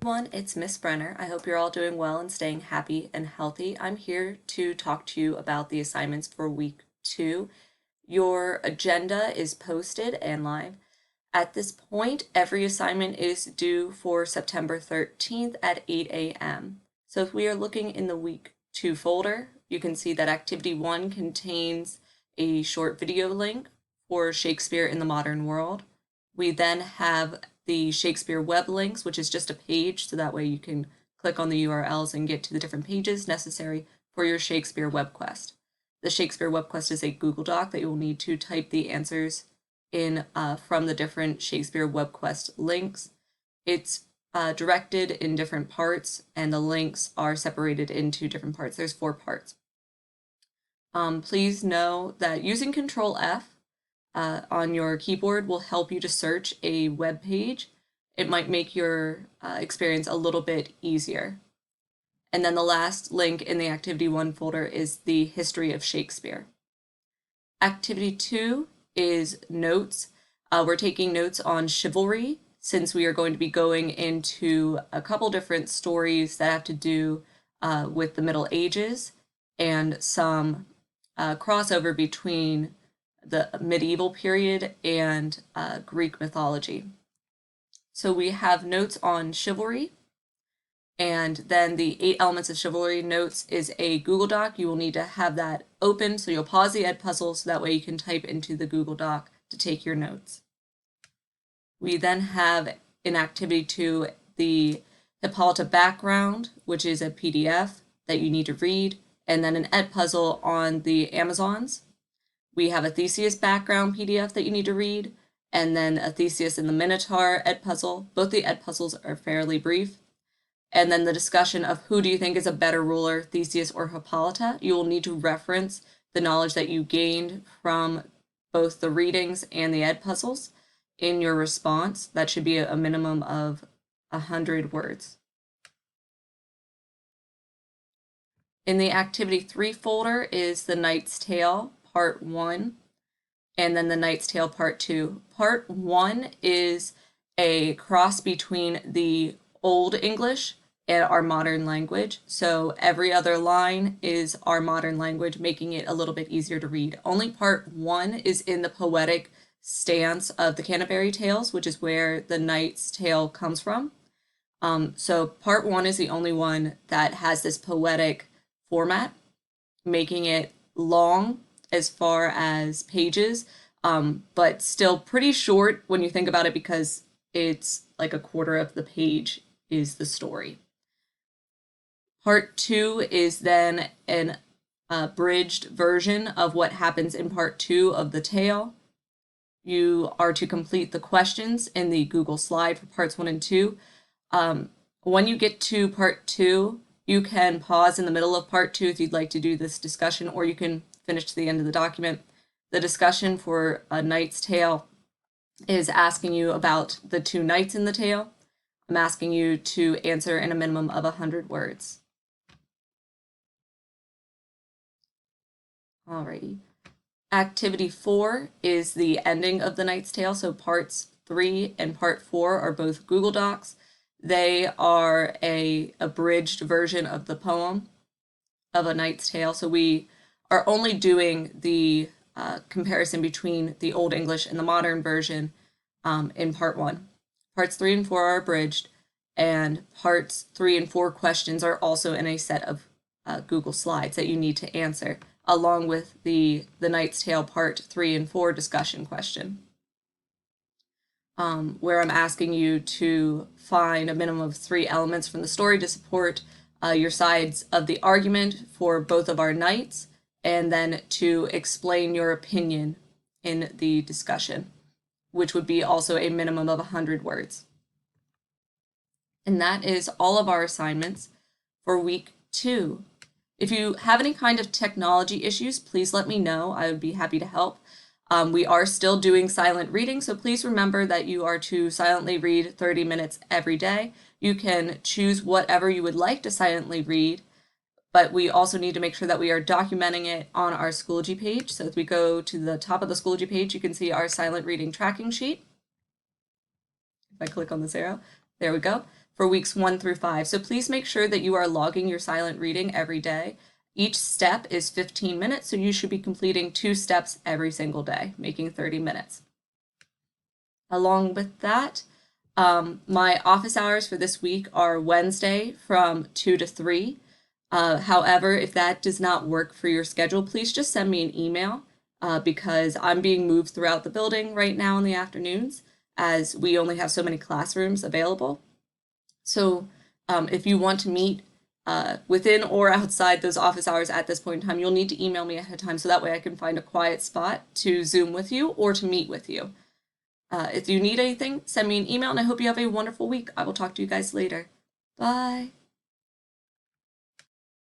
Everyone, it's Miss Brenner. I hope you're all doing well and staying happy and healthy. I'm here to talk to you about the assignments for week 2. Your agenda is posted and live. At this point, every assignment is due for September 13th at 8 a.m. So if we are looking in the week 2 folder, you can see that activity 1 contains a short video link for Shakespeare in the Modern World. We then have the Shakespeare web links, which is just a page, so that way you can click on the URLs and get to the different pages necessary for your Shakespeare web quest. The Shakespeare web quest is a Google Doc that you will need to type the answers in from the different Shakespeare web quest links. It's directed in different parts, and the links are separated into different parts. There's 4 parts. Please know that using Control F on your keyboard will help you to search a web page. It might make your experience a little bit easier. And then the last link in the Activity 1 folder is the History of Shakespeare. Activity 2 is notes. We're taking notes on chivalry, since we are going to be going into a couple different stories that have to do with the Middle Ages and some crossover between the medieval period and Greek mythology. So we have notes on chivalry, and then the 8 elements of chivalry notes is a Google Doc. You will need to have that open, so you'll pause the Edpuzzle so that way you can type into the Google Doc to take your notes. We then have in Activity 2 the Hippolyta background, which is a PDF that you need to read, and then an Edpuzzle on the Amazons. We have a Theseus background PDF that you need to read, and then a Theseus in the Minotaur Edpuzzle. Both the Edpuzzles are fairly brief. And then the discussion of who do you think is a better ruler, Theseus or Hippolyta. You will need to reference the knowledge that you gained from both the readings and the Edpuzzles in your response. That should be a minimum of 100 words. In the Activity 3 folder is the Knight's Tale, Part 1, and then the Knight's Tale Part 2. Part 1 is a cross between the Old English and our modern language. So every other line is our modern language, making it a little bit easier to read. Only Part 1 is in the poetic stance of the Canterbury Tales, which is where the Knight's Tale comes from. So Part 1 is the only one that has this poetic format, making it long as far as pages, but still pretty short when you think about it, because it's like a quarter of the page is the story. Part 2 is then an abridged version of what happens in Part 2 of the tale. You are to complete the questions in the Google slide for Parts 1 and 2. When you get to Part 2, you can pause in the middle of Part 2 if you'd like to do this discussion, or you can finish to the end of the document. The discussion for A Knight's Tale is asking you about the 2 knights in the tale. I'm asking you to answer in a minimum of 100 words. Alrighty. Activity 4 is the ending of The Knight's Tale. So Parts 3 and Part 4 are both Google Docs. They are a abridged version of the poem of A Knight's Tale. So we are only doing the comparison between the Old English and the modern version in Part 1. Parts 3 and 4 are abridged, and Parts 3 and 4 questions are also in a set of Google slides that you need to answer, along with the Knight's Tale Part 3 and 4 discussion question, where I'm asking you to find a minimum of 3 elements from the story to support your sides of the argument for both of our knights, and then to explain your opinion in the discussion, which would be also a minimum of 100 words. And that is all of our assignments for week 2. If you have any kind of technology issues, please let me know. I would be happy to help. We are still doing silent reading, so please remember that you are to silently read 30 minutes every day. You can choose whatever you would like to silently read, but we also need to make sure that we are documenting it on our Schoology page. So if we go to the top of the Schoology page, you can see our silent reading tracking sheet. If I click on this arrow, there we go. for weeks 1 through 5. So please make sure that you are logging your silent reading every day. Each step is 15 minutes, so you should be completing 2 steps every single day, making 30 minutes. Along with that, my office hours for this week are Wednesday from 2 to 3. However, if that does not work for your schedule, please just send me an email because I'm being moved throughout the building right now in the afternoons as we only have so many classrooms available. So if you want to meet within or outside those office hours at this point in time, you'll need to email me ahead of time so that way I can find a quiet spot to Zoom with you or to meet with you. If you need anything, send me an email, and I hope you have a wonderful week. I will talk to you guys later. Bye.